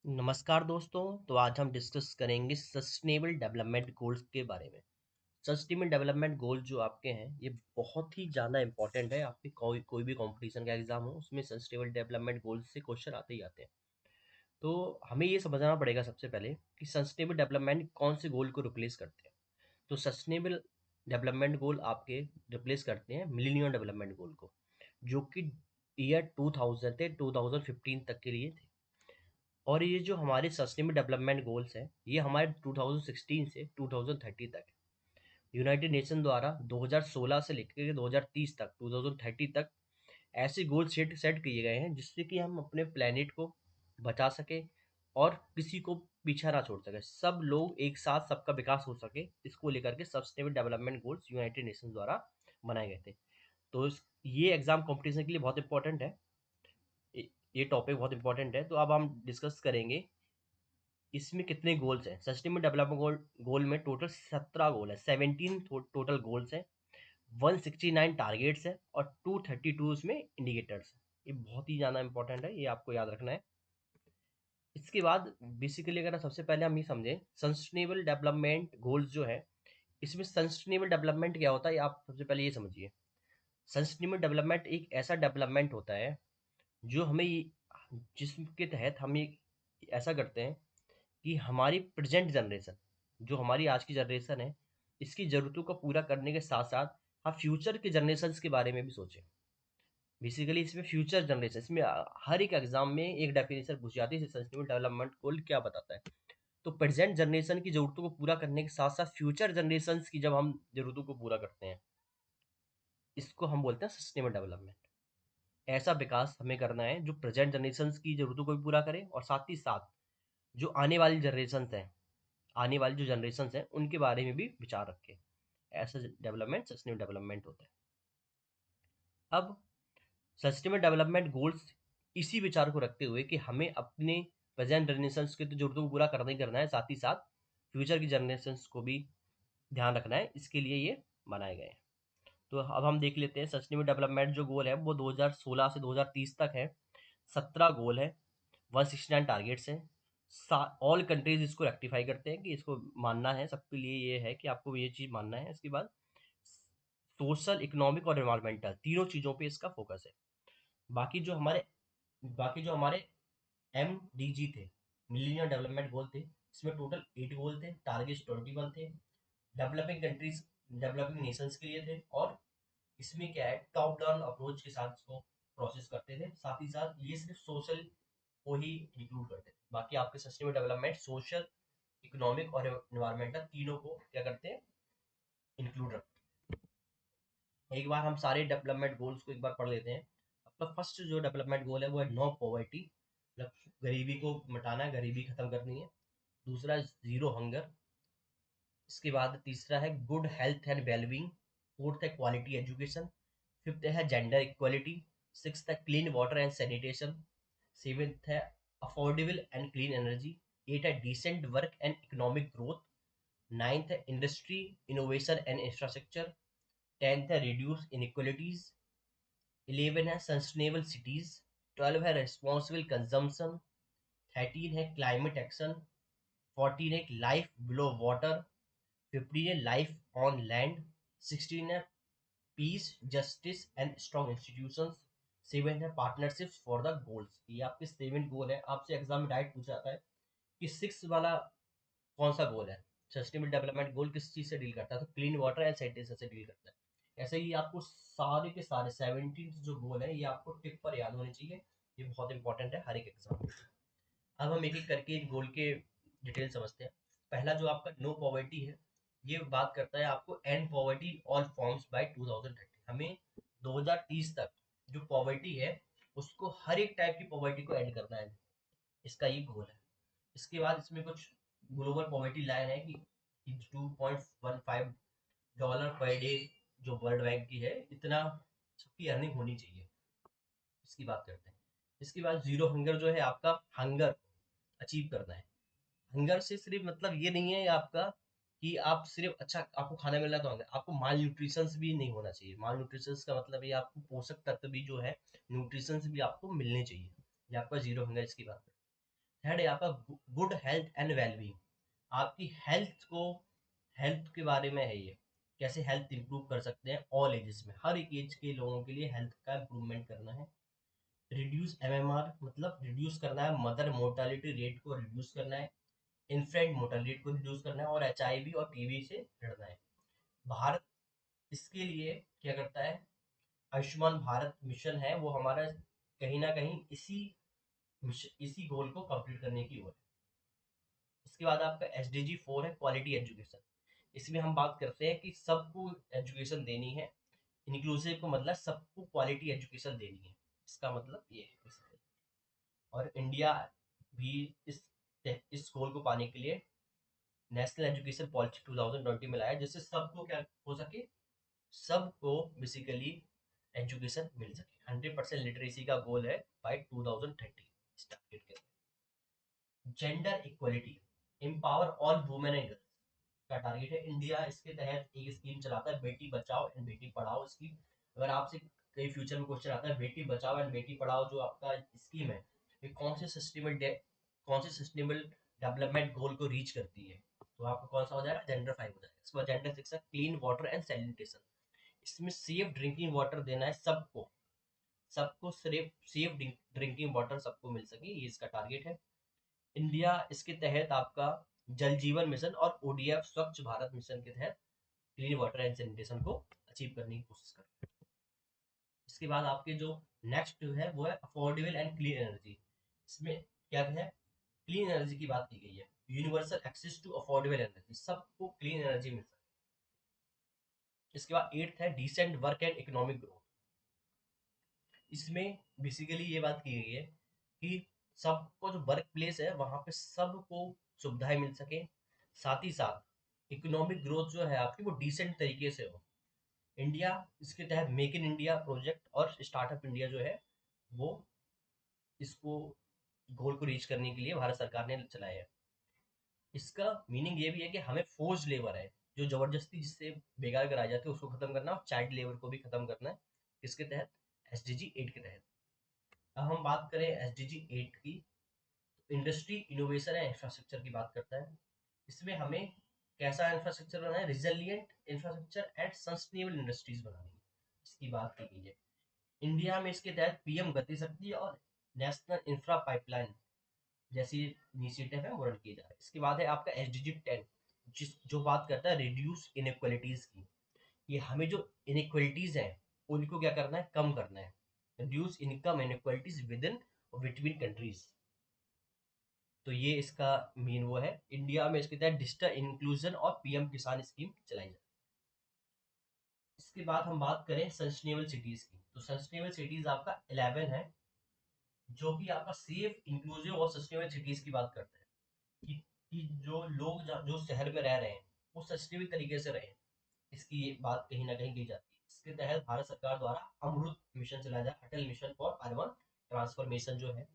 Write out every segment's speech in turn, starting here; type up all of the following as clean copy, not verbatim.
नमस्कार दोस्तों। तो आज हम डिस्कस करेंगे सस्टेनेबल डेवलपमेंट गोल्स के बारे में। सस्टेनेबल डेवलपमेंट गोल जो आपके हैं ये बहुत ही ज़्यादा इंपॉर्टेंट है। आपके कोई भी कंपटीशन का एग्जाम हो उसमें सस्टेनेबल डेवलपमेंट गोल्स से क्वेश्चन आते ही आते हैं। तो हमें ये समझना पड़ेगा सबसे पहले कि सस्टेनेबल डेवलपमेंट कौन से गोल को रिप्लेस करते हैं। तो सस्टेनेबल डेवलपमेंट गोल आपके रिप्लेस करते हैं मिलेनियम डेवलपमेंट गोल को, जो कि ईयर 2000 से 2015 तक के लिए थे। और ये जो हमारे सस्टेनेबल डेवलपमेंट गोल्स हैं ये हमारे 2016 से 2030 तक है। यूनाइटेड नेशन द्वारा 2016 से लेकर 2030 तक 2030 तक ऐसे गोल सेट किए गए हैं जिससे कि हम अपने प्लेनेट को बचा सके और किसी को पीछा ना छोड़ सके, सब लोग एक साथ सबका विकास हो सके। इसको लेकर के sustainable development goals United nation द्वारा बनाए गए थे। तो ये एग्जाम कंपटीशन के लिए बहुत इंपॉर्टेंट है। ये टॉपिक बहुत इंपॉर्टेंट है। तो अब हम डिस्कस करेंगे इसमें कितने गोल्स हैं। सस्टेनेबल डेवलपमेंट गोल में टोटल 17 गोल है, 17 टोटल गोल्स हैं, 169 टारगेट्स हैं और 232 इसमें इंडिकेटर्स हैं। ये बहुत ही ज़्यादा इंपॉर्टेंट है, ये आपको याद रखना है। इसके बाद बेसिकली अगर सबसे पहले हम ये समझें सस्टेनेबल डेवलपमेंट गोल्स जो है, इसमें सस्टेनेबल डेवलपमेंट क्या होता है, आप सबसे पहले ये समझिए। सस्टेनेबल डेवलपमेंट एक ऐसा डेवलपमेंट होता है जो जिसके तहत हम ये ऐसा करते हैं कि हमारी प्रेजेंट जनरेशन, जो हमारी आज की जनरेशन है, इसकी ज़रूरतों को पूरा करने के साथ साथ हम फ्यूचर के जनरेशन्स के बारे में भी सोचें। बेसिकली इसमें फ्यूचर जनरेशन, इसमें हर एक एग्जाम में एक डेफिनेशन पूछी जाती है सस्टेनेबल डेवलपमेंट गोल क्या बताता है। तो प्रेजेंट जनरेशन की ज़रूरतों को पूरा करने के साथ साथ फ्यूचर जनरेशन्स की जब हम ज़रूरतों को पूरा करते हैं, इसको हम बोलते हैं सस्टेनेबल डेवलपमेंट। ऐसा विकास हमें करना है जो प्रेजेंट जनरेशन्स की ज़रूरतों को भी पूरा करे और साथ ही साथ जो आने वाली जनरेशन्स हैं, आने वाली जो जनरेशन्स हैं उनके बारे में भी विचार रखें। ऐसा डेवलपमेंट सस्टेनेबल डेवलपमेंट होता है। अब सस्टेनेबल डेवलपमेंट गोल्स इसी विचार को रखते हुए कि हमें अपने प्रेजेंट जनरेशन्स की तो जरूरतों को पूरा करना ही करना है, साथ ही साथ फ्यूचर की जनरेशन्स को भी ध्यान रखना है, इसके लिए ये बनाए गए हैं। तो अब हम देख लेते हैं सस्टेनेबल डेवलपमेंट जो गोल है वो 2016 से 2030 तक है। 17 गोल है, 169 टारगेट्स हैं। ऑल कंट्रीज इसको रेक्टिफाई करते हैं कि इसको मानना है, सबके लिए ये है कि आपको ये चीज़ मानना है। इसके बाद सोशल, इकोनॉमिक और एनवायरमेंटल तीनों चीज़ों पे इसका फोकस है। बाकी जो हमारे बाकी जो हमारे MDG थे, मिलेनियम डेवलपमेंट गोल थे, इसमें टोटल 8 गोल थे, टारगेट्स 21 थे। डेवलपिंग कंट्रीज, डेवलपिंग नेशंस के लिए थे। और इसमें क्या है, टॉप डाउन अप्रोच के साथ इसको प्रोसेस करते थे। साथ ही साथ ये सिर्फ सोशल को ही इंक्लूड करते थे। बाकी आपके सस्टेनेबल डेवलपमेंट सोशल, इकोनॉमिक और एनवायरमेंटल तीनों को क्या करते हैं, इंक्लूड रखते हैं। एक बार हम सारे डेवलपमेंट गोल्स को एक बार पढ़ लेते हैं। अपना फर्स्ट जो डेवलपमेंट गोल है वो है नो पॉवर्टी, मतलब गरीबी को मिटाना है, गरीबी खत्म करनी है। दूसरा जीरो हंगर। इसके बाद तीसरा है good health and wellbeing. Fourth है क्वालिटी एजुकेशन। फिफ्थ है जेंडर इक्वलिटी। सिक्स्थ है clean water and sanitation. Seventh है affordable and clean energy. Eight है decent work and economic growth. Ninth है industry, innovation and infrastructure. Tenth है reduce inequalities. 11 है sustainable cities. 12 है responsible consumption. 13 है climate action. 14 है life below water. 15 है life on land. 16 है peace, justice and strong institutions. 7 है पार्टनरशिप्स फॉर द गोल्स। ये आपके 7 गोल है। आपसे एग्जाम में डायरेक्ट पूछा जाता है कि 6 वाला कौन सा गोल है, सस्टेनेबल डेवलपमेंट गोल किस चीज़ से डील करता है, तो क्लीन वाटर एंड सैनिटेशन से डील करता है। ऐसे ही आपको सारे के सारे 17 जो गोल है ये आपको टिप पर याद होने चाहिए। ये बहुत इंपॉर्टेंट है हर एक एग्जाम में। अब हम एक एक करके इन गोल के डिटेल समझते हैं। पहला जो आपका नो पॉवर्टी है, ये बात करता है आपको end poverty all forms by 2030। हमें 2030 तक जो पॉवर्टी है उसको, हर एक टाइप की पॉवर्टी को एंड करना है, इसका ये गोल है। इसके बाद इसमें कुछ ग्लोबल पॉवर्टी लाइन है कि 2.15 पर डे जो वर्ल्ड बैंक की है, इतना सबकी अर्निंग होनी चाहिए, इसकी बात करते हैं। इसके बाद जीरो हंगर जो है आपका, हंगर अचीव करना है। हंगर से सिर्फ मतलब ये नहीं है आपका कि आप सिर्फ अच्छा आपको खाना मिल रहा है तो हंगर, आपको माल न्यूट्रिशन भी नहीं होना चाहिए। माल न्यूट्रिशन का मतलब ये आपको पोषक तत्व भी जो है, न्यूट्रिशन भी आपको मिलने चाहिए। ये आपका जीरो हंगर, इसकी बात है। थर्ड है आपका गुड हेल्थ एंड वेलबींग, आपकी हेल्थ के बारे में है ये, कैसे हेल्थ इंप्रूव कर सकते हैं ऑल एजेस में, हर एक एज के लोगों के लिए हेल्थ का इंप्रूवमेंट करना है। रिड्यूस एमएमआर मतलब रिड्यूस करना है, मदर मोर्टालिटी रेट को रिड्यूस करना है, इन्फेंट मोर्टालिटी को रिड्यूस करना है, और एचआईवी और टीबी से लड़ना है। भारत इसके लिए क्या करता है, आयुष्मान भारत मिशन है वो हमारा कहीं ना कहीं इसी गोल को कंप्लीट करने की ओर है। इसके बाद आपका SDG 4 है क्वालिटी एजुकेशन। इसमें हम बात करते हैं कि सबको एजुकेशन देनी है, इंक्लूसिव का मतलब सबको क्वालिटी एजुकेशन देनी है, इसका मतलब ये है basically। और इंडिया भी इस गोल को पाने के लिए नेशनल एजुकेशन पॉलिसी 2020 में लाया, जिससे सबको क्या हो सके, सबको बेसिकली एजुकेशन मिल सके। 100% लिटरेसी का गोल है बाय 2030 इस टारगेट के। Gender equality, empower all women and girls का टारगेट है इंडिया। इसके तहत एक स्कीम चलाता है, बेटी बचाओ एंड बेटी पढ़ाओ स्कीम। अगर आपसे कई फ्यूचर में क्वेश्चन आता है, बेटी बचाओ एंड बेटी पढ़ाओ जो आपका स्कीम है, ये कौन से सस्टेनेबल डेवलपमेंट गोल को रीच करती है, तो आपका कौन सा हो जाएगा, जेंडर 5 हो जाएगा। इसके बाद जेंडर 6 है क्लीन वाटर एंड सैनिटेशन। इसमें सेफ ड्रिंकिंग वाटर देना है सबको, सबको सिर्फ सेफ ड्रिंकिंग वाटर सबको मिल सके, ये इसका टारगेट है। इंडिया इसके तहत आपका जल जीवन मिशन और ODF स्वच्छ भारत मिशन के तहत क्लीन वाटर एंड सैनिटेशन को अचीव करने की कोशिश कर रहे हैं। इसके बाद आपके जो नेक्स्ट है वो है अफोर्डेबल एंड क्लीन एनर्जी। इसमें क्या है, क्लीन एनर्जी की बात की गई है, universal access to affordable energy, सबको क्लीन एनर्जी मिल सके। इसके बाद 8th है decent work and economic growth. इसमें बेसिकली ये बात की गई है कि सबको जो वर्क प्लेस है वहां पे सबको सुविधाएं मिल सके, साथ ही साथ इकोनॉमिक ग्रोथ जो है आपकी वो डिसेंट तरीके से हो। इंडिया इसके तहत मेक इन इंडिया प्रोजेक्ट और स्टार्टअप इंडिया जो है वो इसको गोल को रीच करने के लिए भारत सरकार ने चलाया है। इसका मीनिंग ये भी है कि हमें फोर्स लेबर है जो जबरदस्ती जिससे बेकार कराई जाती है उसको खत्म करना, और चाइल्ड लेबर को भी खत्म करना है, किसके तहत, SDG 8 के तहत। अब हम बात करें SDG 8 की, तो इंडस्ट्री इनोवेशन एंड इंफ्रास्ट्रक्चर की बात करता है। इसमें हमें कैसा इंफ्रास्ट्रक्चर बनाना है, resilient infrastructure and sustainable industries बनानी है, इसकी बात की गई है। इंडिया में इसके तहत PM गति शक्ति और नेशनल इंफ्रा पाइपलाइन जैसी इनिशिएटिव है वो रन किए जा रहे हैं। इसके बाद है आपका SDG 10 जो बात करता है रिड्यूस इनइक्वालिटीज की। ये हमें जो इनइक्वालिटीज हैं उनको क्या करना है, कम करना है, reduce income inequalities with in और बिटवीन कंट्रीज। तो ये इसका मेन वो है। इंडिया में इसके तहत डिजिटल इंक्लूजन और PM किसान स्कीम चलाई जाती है। इसके बाद हम बात करें सस्टेनेबल सिटीज की, तो सस्टेनेबल सिटीज आपका 11 है, जो कि आपका सेफ इंक्लूसिव और सस्टेनेबल सिटीज की बात करता है कि जो लोग जो शहर में रह रहे हैं वो सस्टेनेबल तरीके से रहें, इसकी ये बात कहीं ना कहीं की जाती है। इसके तहत भारत सरकार द्वारा अमृत मिशन चलाया जाए, अटल मिशन फॉर अर्बन ट्रांसफॉर्मेशन जो है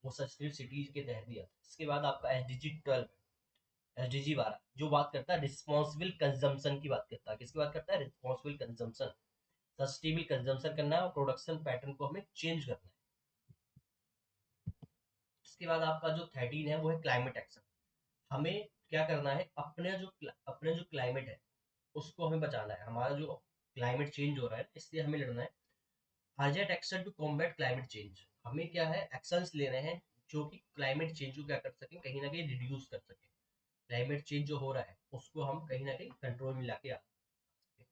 वो सस्टेनेबल सिटीज के तहत दिया। इसके बाद आपका SDG 12 जो बात करता है रिस्पॉन्सिबल कंजम्पशन की बात करता है, किसकी बात करता है, रिस्पॉन्सिबल कंजम्पशन, सस्टेनेबल कंजम्पशन करना है और प्रोडक्शन पैटर्न को हमें चेंज करना है। इसके बाद आपका जो 13 है वो है क्लाइमेट एक्शन। हमें क्या करना है, अपने जो क्लाइमेट है उसको हमें बचाना है, हमारा जो क्लाइमेट चेंज हो रहा है इससे हमें लड़ना है। Urgent action to combat climate change, हमें क्या है एक्शंस लेने हैं जो कि क्लाइमेट चेंज को क्या कर सकें, कहीं ना कहीं रिड्यूस कर सकें। क्लाइमेट चेंज जो हो रहा है उसको हम कहीं ना कहीं कंट्रोल में लाके आ सकें।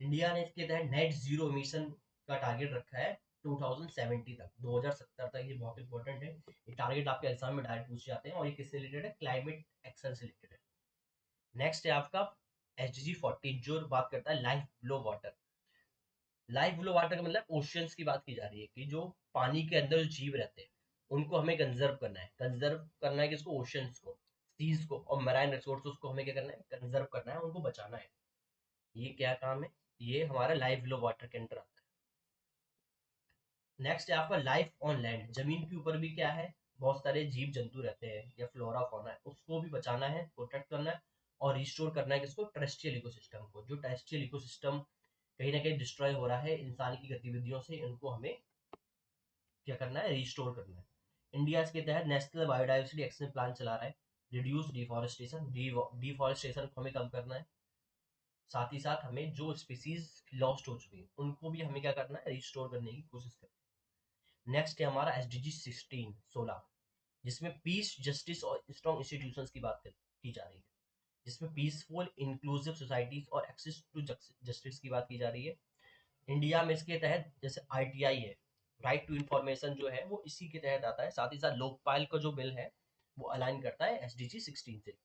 इंडिया ने इसके तहत नेट जीरो एमिशन का टारगेट रखा है 2070 तक, 2070 तक, ये बहुत इंपॉर्टेंट है। ये टारगेट आपके एग्जाम में डायरेक्ट पूछे जाते हैं और ये किससे रिलेटेड है, क्लाइमेट एक्शन से रिलेटेड है। नेक्स्ट है आपका SDG 14 जो बात करता है life below water. Life below water का मतलब ओशियंस की बात की जा रही है कि जो पानी के अंदर जो जीव रहते हैं उनको हमें कंजर्व करना है किसको, ओशियंस को, सीज को, और मैराइन रिसोर्सेज को हमें क्या करना है, कंजर्व करना है, उनको बचाना है। ये क्या काम है, ये हमारा लाइफ बिलो वाटर के अंडर आता है। नेक्स्ट है आपका लाइफ ऑन लैंड, जमीन के ऊपर भी क्या है, बहुत सारे जीव जंतु रहते हैं या फ्लोरा फौना है, उसको भी बचाना है, प्रोटेक्ट करना है और रिस्टोर करना है किसको, टेरेस्ट्रियल इकोसिस्टम को। जो टेरेस्ट्रियल इकोसिस्टम कहीं ना कहीं डिस्ट्रॉय हो रहा है इंसान की गतिविधियों से, इनको हमें क्या करना है, रिस्टोर करना है। इंडिया इसके तहत नेशनल बायोडाइवर्सिटी एक्शन प्लान चला रहा है, रिड्यूस डिफॉरेस्टेशन, डिफॉरेस्टेशन को हमें कम करना है, साथ ही साथ हमें जो स्पीसीज लॉस्ट हो चुकी है उनको भी हमें क्या करना है, रिस्टोर करने की कोशिश करनी है। नेक्स्ट है हमारा SDG 16 जिसमें पीस, जस्टिस और स्ट्रॉन्ग इंस्टीट्यूशंस की बात की जा रही है, जिसमें पीसफुल इंक्लूसिव सोसाइटीज और एक्सेस टू जस्टिस की बात की जा रही है। इंडिया में इसके तहत जैसे RTI है, राइट टू इंफॉर्मेशन जो है वो इसी के तहत आता है, साथ ही साथ लोकपाल का जो बिल है वो अलाइन करता है SDG 16 से।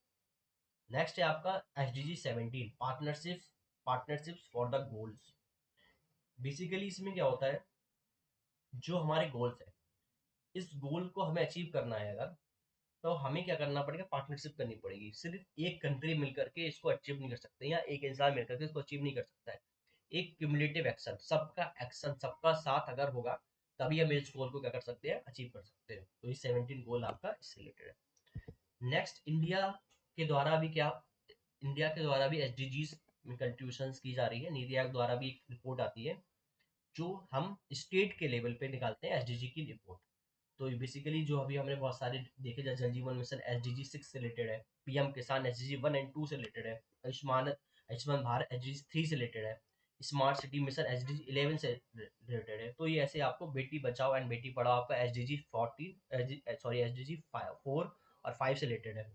नेक्स्ट है आपका SDG 17 partnerships for the goals. Basically इसमें क्या होता है, जो हमारे गोल्स है, इस गोल को हमें अचीव करना है अगर, तो हमें क्या करना पड़ेगा, पार्टनरशिप करनी पड़ेगी। सिर्फ एक कंट्री मिलकर के इसको अचीव नहीं कर सकते, या एक इंसान मिलकर के इसको अचीव नहीं कर सकता है। एक क्यूमुलेटिव एक्शन, सबका साथ अगर होगा तभी हम इस गोल को क्या कर सकते हैं, अचीव कर सकते हैं। तो ये 17 गोल आपका इससे रिलेटेड है। नेक्स्ट, इंडिया के द्वारा भी SDGs में कंट्रीब्यूशन की जा रही है। नीति आयोग द्वारा भी एक रिपोर्ट आती है जो हम स्टेट के लेवल पे निकालते हैं, SDG की रिपोर्ट। तो बेसिकली जो अभी हमने बहुत सारे देखे, जैसे जल जीवन मिशन SDG 6 से रिलेटेड है, PM किसान SDG 1 एंड 2 से रिलेटेड है, आयुष्मान भारत SDG 3 से रिलेटेड है, स्मार्ट सिटी मिशन SDG 11 से रिलेटेड है। तो ये ऐसे आपको बेटी बचाओ एंड बेटी पढ़ाओ आपका SDG 14, सॉरी SDG 4 और 5 से रिलेटेड है।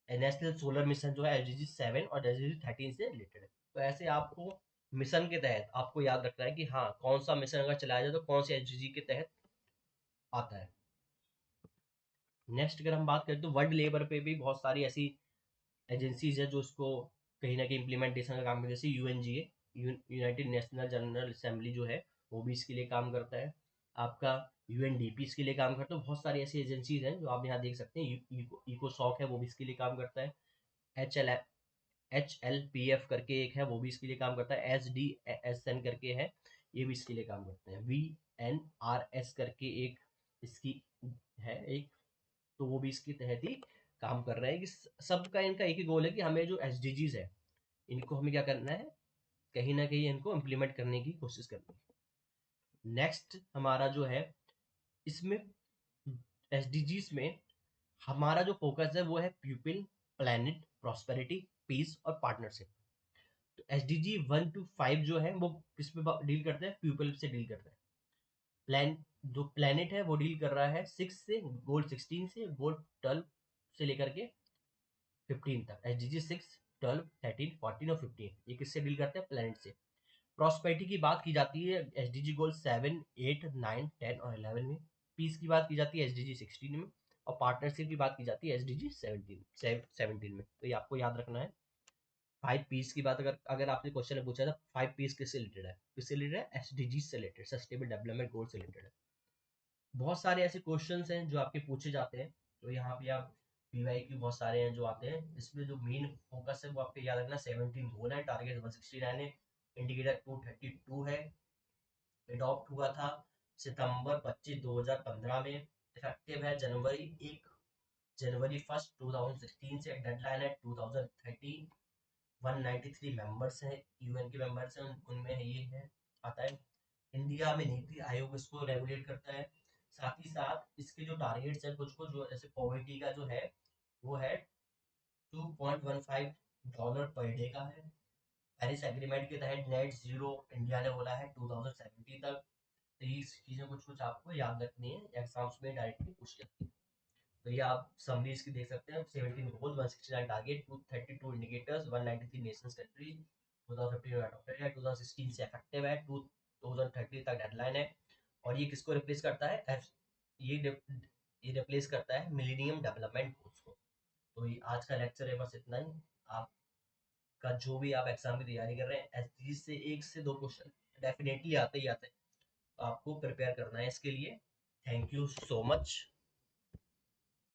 नेशनल सोलर मिशन जो है SDG 7 और SDG 13 से रिलेटेड है। तो ऐसे आपको मिशन के तहत आपको याद रखना है कि हाँ, कौन सा मिशन अगर चलाया जाए तो कौन से SDG के तहत आता है। नेक्स्ट अगर हम बात करें तो वर्ल्ड लेबर पे भी बहुत सारी ऐसी एजेंसीज है जो इसको कहीं ना कहीं इम्प्लीमेंटेशन का काम करती है, जैसे UNGA, United national general assembly जो है वो भी इसके लिए काम करता है। आपका UNDP इसके लिए काम करता है। बहुत सारी ऐसी एजेंसीज हैं जो आप यहाँ देख सकते हैं। इकोसॉक है, वो भी इसके लिए काम करता है। HLPF करके एक है, वो भी इसके लिए काम करता है। SDSN करके है, ये भी इसके लिए काम करते हैं। VNRS करके एक इसकी है एक, तो वो भी इसके तहत ही काम कर रहे हैं। कि सबका इनका एक ही गोल है कि हमें जो SDGs है इनको हमें क्या करना है, कहीं ना कहीं इनको इम्प्लीमेंट करने की कोशिश करनी है। नेक्स्ट हमारा जो है इसमें SDGs में हमारा जो फोकस है वो है पीपल, प्लेनेट, प्रॉस्पेरिटी, पीस और पार्टनरशिप। तो SDG 1 to 5 जो है वो किस पे डील करते हैं, पीपल से डील करते हैं। जो प्लेनेट है वो डील कर रहा है 6 से, गोल 16 से, गोल 12 से लेकर के 15 तक। SDG 6, 12, 13, 14 और 15 ये किससे डील करते हैं, प्लेनेट से। प्रॉस्पेरिटी की बात की जाती है SDG गोल 7, 8, 9, 10 और 11 में। पीस की बात की जाती है SDG 16 में। और पार्टनरशिप की बात की जाती है SDG 17 में। तो ये आपको याद रखना है। 5 पीस की बात अगर आपने क्वेश्चन में पूछा था 5 पीस किससे रिलेटेड है, किससे रिलेटेड है, SDG से रिलेटेड, सस्टेनेबल डेवलपमेंट गोल से रिलेटेड है। बहुत सारे ऐसे क्वेश्चंस हैं जो आपके पूछे जाते हैं। तो यहाँ पे आप PY के बहुत सारे हैं जो आते हैं। इसमें जो मेन फोकस है वो आपको याद रखना, 17 गोल है, टारगेट 169 है, इंडिकेटर 232 है, अडॉप्ट हुआ था सितंबर 25 2015 में, इफेक्टिव है जनवरी 1 2016 से, डेडलाइन है 2030। 193 मेंबर्स हैं, UN के मेंबर्स हैं, उनमें ये है आता है। इंडिया में नीति आयोग इसको रेगुलेट करता है। साथ ही साथ इसके जो टारगेट्स हैं कुछ कुछ, जो जैसे पॉवर्टी का जो है वो है $2.15 पर डे का है। पेरिस एग्रीमेंट के तहत नेट जीरो इंडिया ने बोला है 2070 तक। तो ये चीजें कुछ कुछ आपको याद रखनी है, एग्जाम्स में डायरेक्टली पूछ जाती है। तो ये आप समरी इसकी देख सकते हैं। 17 गोल, 169 टारगेट, 232 इंडिकेटर्स, 193 नेशंस कंट्रीज, 2015 में अडॉप्टेड है, 2016 से इफेक्टिव है, 2030 तक डेडलाइन है। और ये किसको रिप्लेस करता है, ये ये रिप्लेस करता है मिलेनियम डेवलपमेंट गोल्स को। तो ये आज का लेक्चर है, बस इतना ही। आपका जो भी आप एग्जाम की तैयारी कर रहे हैं, SDG से 1 से 2 क्वेश्चन डेफिनेटली आते ही आते हैं। तो आपको प्रिपेयर करना है इसके लिए। Thank you so much.